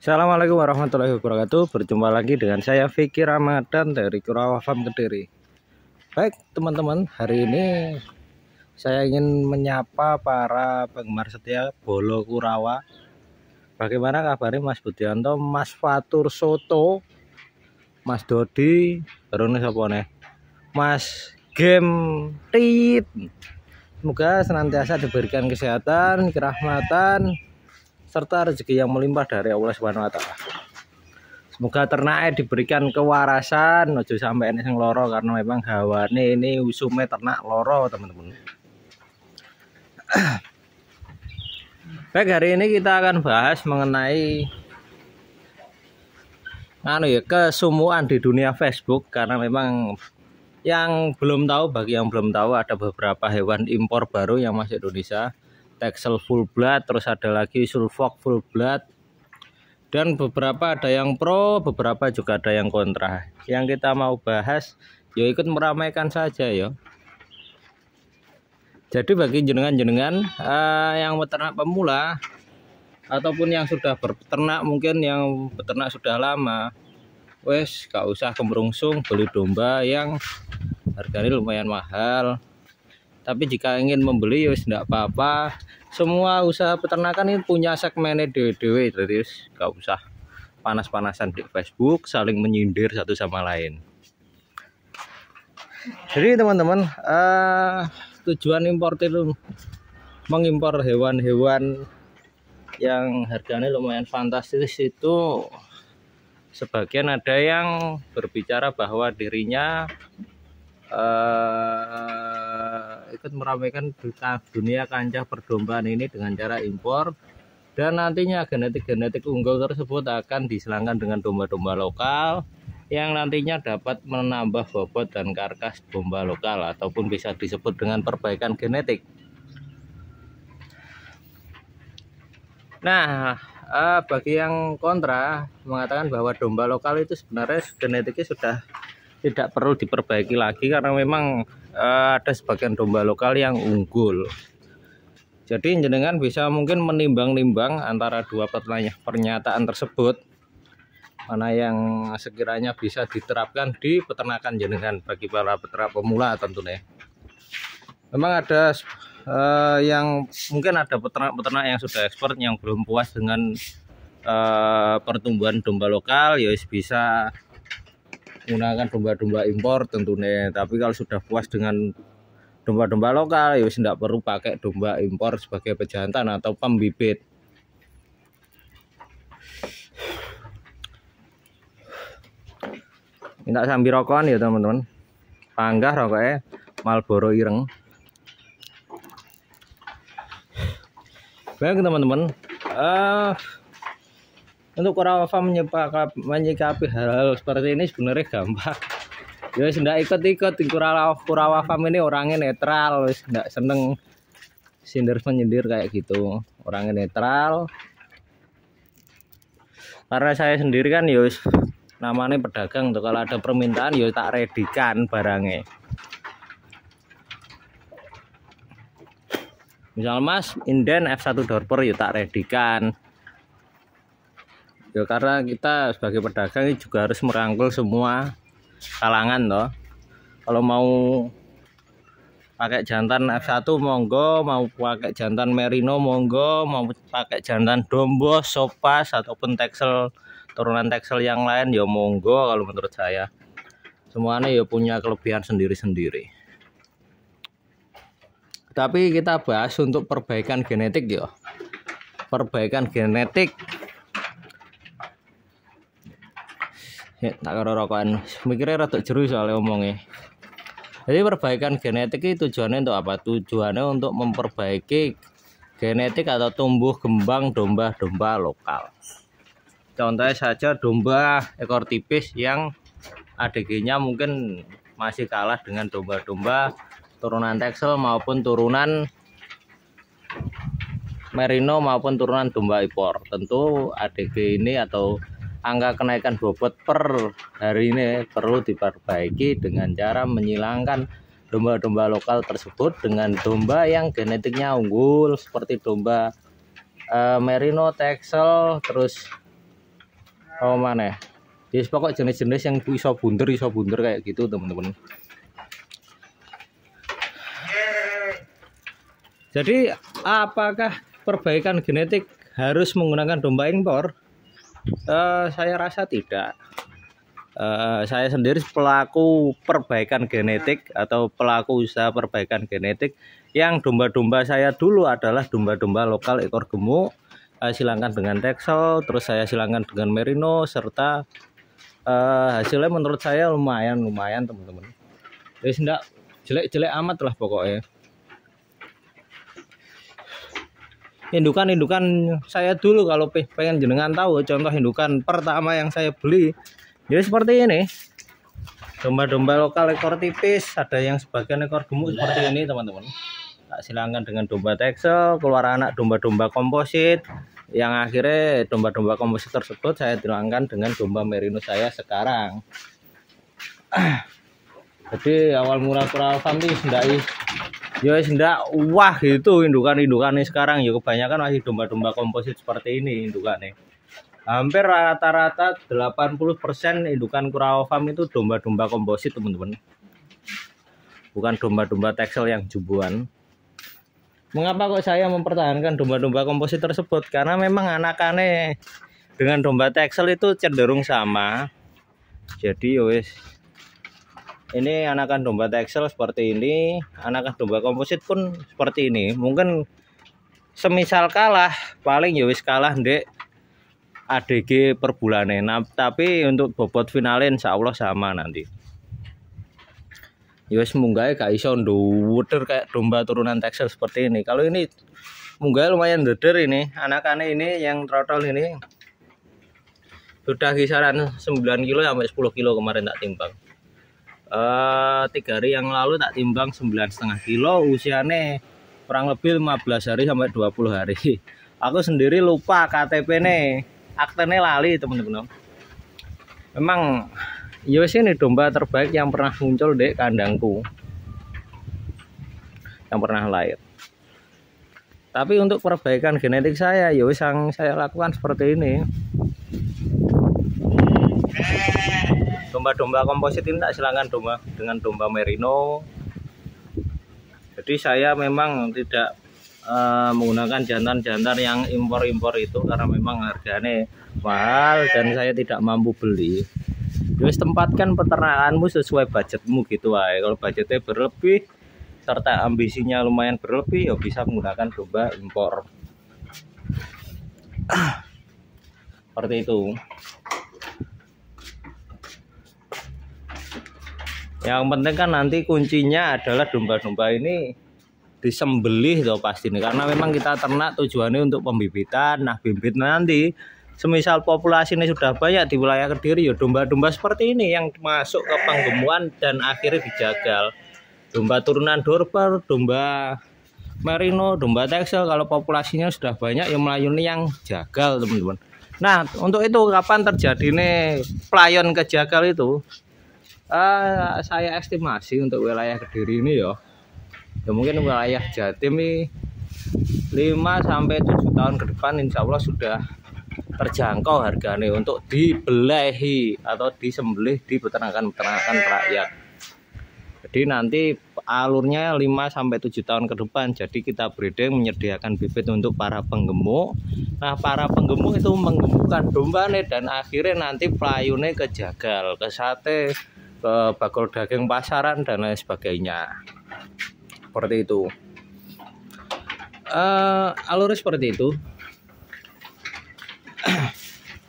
Assalamualaikum warahmatullahi wabarakatuh. Berjumpa lagi dengan saya Vicky Ramadan dari Kurawa Farm Kediri. Baik teman-teman, hari ini saya ingin menyapa para penggemar setia bolo Kurawa. Bagaimana kabarnya Mas Budianto, Mas Fatur Soto, Mas Dodi, baru nih siapa nih? Mas Game Tit. Semoga senantiasa diberikan kesehatan, kerahmatan, serta rezeki yang melimpah dari Allah Subhanahu wa taala. Semoga ternak diberikan kewarasan, ojo sampai ini sing loro karena memang hawane ini usume ternak loro, teman-teman. Baik, hari ini kita akan bahas mengenai kesumuan di dunia Facebook, karena memang yang belum tahu, bagi yang belum tahu, ada beberapa hewan impor baru yang masuk Indonesia. Texel full blood, terus ada lagi Sulfok full blood, dan beberapa ada yang pro, beberapa juga ada yang kontra. Yang kita mau bahas, ya ikut meramaikan saja ya. Jadi bagi jenengan-jenengan yang peternak pemula ataupun yang sudah berpeternak, mungkin yang peternak sudah lama, wes gak usah kemerungsung beli domba yang harganya lumayan mahal. Tapi jika ingin membeli, wis tidak apa-apa. Semua usaha peternakan ini punya segmennya dewe-dewe, terus gak usah panas-panasan di Facebook, saling menyindir satu sama lain. Jadi teman-teman, tujuan impor itu mengimpor hewan-hewan yang harganya lumayan fantastis itu, sebagian ada yang berbicara bahwa dirinya ikut meramaikan dunia kancah perdombaan ini dengan cara impor, dan nantinya genetik unggul tersebut akan disilangkan dengan domba-domba lokal yang nantinya dapat menambah bobot dan karkas domba lokal, ataupun bisa disebut dengan perbaikan genetik. Nah, bagi yang kontra mengatakan bahwa domba lokal itu sebenarnya genetiknya sudah tidak perlu diperbaiki lagi, karena memang ada sebagian domba lokal yang unggul. Jadi jenengan bisa mungkin menimbang-nimbang antara dua pernyataan tersebut, mana yang sekiranya bisa diterapkan di peternakan jenengan bagi para peternak pemula tentunya. Memang ada yang mungkin ada peternak-peternak yang sudah ekspor yang belum puas dengan pertumbuhan domba lokal, ya bisa menggunakan domba-domba impor tentunya. Tapi kalau sudah puas dengan domba-domba lokal, ya tidak perlu pakai domba impor sebagai pejantan atau pembibit. Minta sambil rokokan ya teman-teman, panggah rokoknya Marlboro ireng. Baik teman-teman, untuk Kurawa Farm menyikapi hal-hal seperti ini sebenarnya gampang. Ya tidak ikut-ikut. Kurawa Farm ini orangnya netral, tidak seneng sindir menyindir kayak gitu. Orangnya netral. Karena saya sendiri kan ya namanya pedagang tuh, kalau ada permintaan ya tak redikan barangnya. Misal Mas inden F1 Dorper ya tak redikan. Ya karena kita sebagai pedagang ini juga harus merangkul semua kalangan toh. Kalau mau pakai jantan F1 monggo, mau pakai jantan Merino monggo, mau pakai jantan Dombo, Sopas ataupun Texel, turunan Texel yang lain ya monggo. Kalau menurut saya semuanya ya punya kelebihan sendiri-sendiri. Tapi kita bahas untuk perbaikan genetik ya. Perbaikan genetik. Ya, tak karo rokokan, mikirnya rada jeru soalnya omongnya. Jadi perbaikan genetik itu tujuannya untuk apa? Tujuannya untuk memperbaiki genetik atau tumbuh kembang domba-domba lokal. Contohnya saja domba ekor tipis yang ADG-nya mungkin masih kalah dengan domba-domba turunan Texel maupun turunan Merino maupun turunan domba impor. Tentu ADG ini atau angka kenaikan bobot per hari ini perlu diperbaiki dengan cara menyilangkan domba-domba lokal tersebut dengan domba yang genetiknya unggul seperti domba Merino, Texel, terus Oh mana? Jadi pokok jenis-jenis yang iso bunder kayak gitu teman-teman. Jadi apakah perbaikan genetik harus menggunakan domba impor? Saya rasa tidak. Saya sendiri pelaku perbaikan genetik atau pelaku usaha perbaikan genetik. Yang domba-domba saya dulu adalah domba-domba lokal ekor gemuk. Silangkan dengan Texel, terus saya silangkan dengan Merino, serta hasilnya menurut saya lumayan teman-teman. Jadi tidak jelek-jelek amat lah pokoknya. Indukan saya dulu kalau pengen jenengan tahu contoh indukan pertama yang saya beli, jadi seperti ini. Domba-domba lokal ekor tipis, ada yang sebagian ekor gemuk seperti ini teman-teman. Tak silangkan dengan domba Texel, keluar anak domba-domba komposit, yang akhirnya domba-domba komposit tersebut saya silangkan dengan domba Merino saya sekarang. Jadi awal mula Coral Farm ini sendak wah gitu indukan-indukannya sekarang ya, kebanyakan masih domba-domba komposit seperti ini indukannya. Hampir rata-rata 80% indukan Coral Farm itu domba-domba komposit teman-teman, bukan domba-domba Texel yang jumboan. Mengapa kok saya mempertahankan domba-domba komposit tersebut? Karena memang anakannya dengan domba Texel itu cenderung sama. Jadi wes, ini anakan domba Texel seperti ini, anakan domba komposit pun seperti ini. Mungkin semisal kalah, paling ya wis kalah ndek ADG per bulannya. Nah, tapi untuk bobot finalin insya Allah sama nanti. Ya wis munggahnya gak iso ndeder kayak domba turunan Texel seperti ini. Kalau ini munggahnya lumayan ndeder ini. Anakannya ini yang trotol ini sudah kisaran 9 kilo sampai 10 kilo kemarin tak timbang. 3 hari yang lalu tak timbang 9,5 kilo, usianya kurang lebih 15 hari sampai 20 hari. Aku sendiri lupa KTP nih, aktenya lali teman-teman. Memang ya ini domba terbaik yang pernah muncul di kandangku, yang pernah lahir. Tapi untuk perbaikan genetik saya ya yang saya lakukan seperti ini. Domba-domba komposit ini tak silangkan dengan domba Merino. Jadi saya memang tidak menggunakan jantan-jantan yang impor-impor itu karena memang harganya mahal dan saya tidak mampu beli. Jadi tempatkan peternakanmu sesuai budgetmu gitu wae. Kalau budgetnya berlebih serta ambisinya lumayan berlebih ya bisa menggunakan domba impor. Seperti itu. Yang penting kan nanti kuncinya adalah domba-domba ini disembelih toh pasti nih, karena memang kita ternak tujuannya untuk pembibitan. Nah bibit nanti semisal populasi ini sudah banyak di wilayah Kediri ya domba-domba seperti ini yang masuk ke penggemuan dan akhirnya dijagal. Domba turunan Dorper, domba Merino, domba Texel kalau populasinya sudah banyak ya melayuni yang jagal teman-teman. Nah untuk itu kapan terjadi nih pelayon kejagal itu? Saya estimasi untuk wilayah Kediri ini ya mungkin wilayah Jatim ini 5 sampai 7 tahun ke depan insya Allah sudah terjangkau harganya untuk dibelehi atau disembelih di peternakan-peternakan rakyat. Jadi nanti alurnya 5 sampai 7 tahun ke depan. Jadi kita breeding menyediakan bibit untuk para penggemuk. Nah, para penggemuk itu menggemukkan dombanya dan akhirnya nanti pelayunnya ke jagal, ke sate, ke bakul daging pasaran dan lain sebagainya. Seperti itu. Alurnya seperti itu.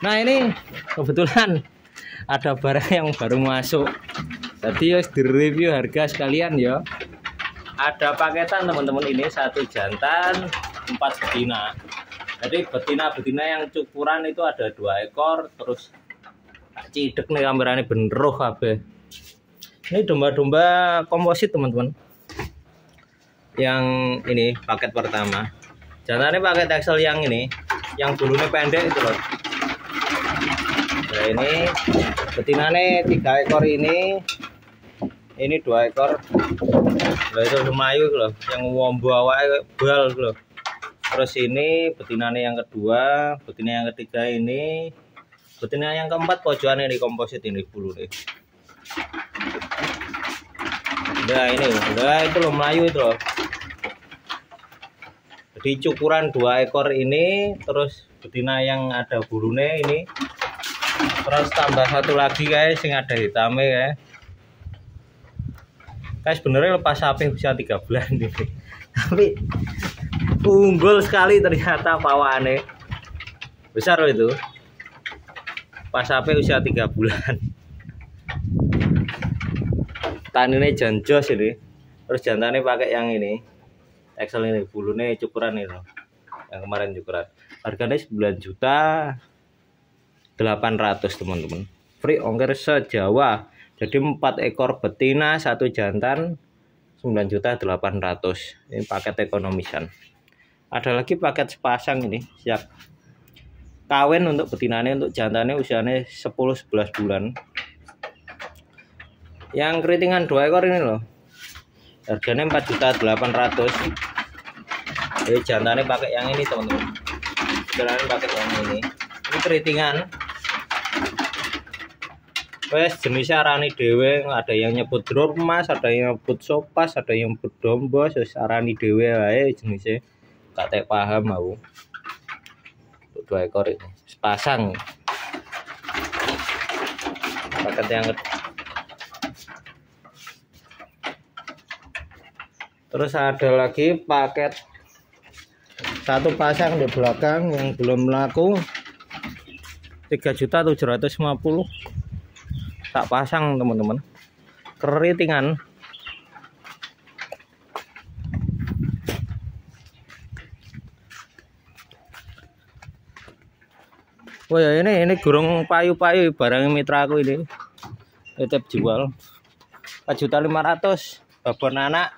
Nah ini kebetulan ada barang yang baru masuk. Jadi harus direview harga sekalian ya. Ada paketan teman-teman, ini 1 jantan 4 betina. Jadi betina-betina yang cukuran itu ada 2 ekor. Terus cidek nih kameranya beneroh kabeh. Ini domba-domba komposit teman-teman. Yang ini paket pertama. Jantannya pakai Texel yang ini, yang bulunya pendek itu loh. Nah ini betinanya 3 ekor ini 2 ekor. Nah itu semayu loh, yang wombo awake bal loh. Terus ini betinanya yang kedua, betina yang ketiga ini Betina yang keempat pojokan ini komposit ini bulu nih. Nah ini, nah itu loh Melayu itu loh. Jadi cukuran 2 ekor ini, terus betina yang ada bulunya ini, terus tambah satu lagi guys yang ada hitamnya ya. Guys sebenarnya lepas sapi bisa 3 bulan ini, tapi unggul sekali ternyata pawane. Besar loh itu. Pas sapi usia 3 bulan. Tanine janjos ini. Terus jantannya pakai yang ini. Excel ini bulunya cukuran ini loh. Yang kemarin cukuran. Harganya 9.800.000 teman-teman. Free ongkir se-Jawa. Jadi 4 ekor betina, 1 jantan 9.800.000. Ini paket ekonomisan. Ada lagi paket sepasang ini siap kawin untuk betinanya, untuk jantannya usianya 10-11 bulan. Yang keritingan 2 ekor ini loh. Harganya 4.800.000. Jadi jantannya pakai yang ini teman-teman. Jantannya pakai yang ini. Ini keritingan. Wes jenisnya arani dewe, ada yang nyebut dormas, ada yang nyebut sopas, ada yang nyebut dombos, wes arani dewe wae jenisnya. Gak paham aku. 2 ekor ini sepasang paket yang terus ada lagi paket 1 pasang di belakang yang belum laku 3.750.000 tak pasang teman-teman, keritingan. Oh ya ini gurung payu-payu barang mitra aku ini. Tetap jual 4.500.000 babon anak.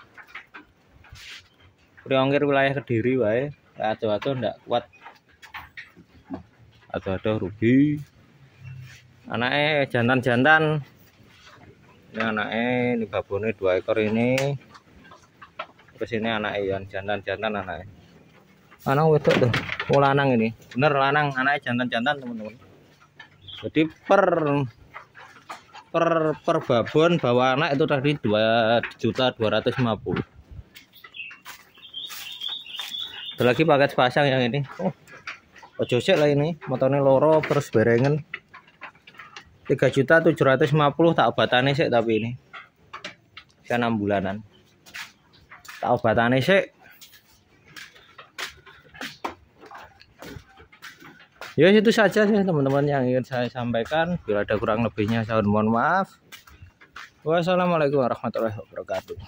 Priongkir wilayah Kediri wae. Ado-ado ndak kuat. Ado-ado rugi. Anaknya jantan-jantan. Ini anaknya ini babonnya 2 ekor ini. Terus ini anaknya yang jantan-jantan anaknya. Anak wedok tuh. Oh lanang ini, bener lanang, anaknya jantan-jantan teman-teman. Jadi per babon bawa anak itu tadi 2.250.000. Ada lagi paket sepasang yang ini. Oh, ojo sik lah ini, motornya loro terus berengen. 3.750.000 tak obatane sik tapi ini. Saya 6 bulanan. Tak obatane sik. Ya itu saja sih teman-teman yang ingin saya sampaikan. Bila ada kurang lebihnya saya mohon maaf. Wassalamualaikum warahmatullahi wabarakatuh.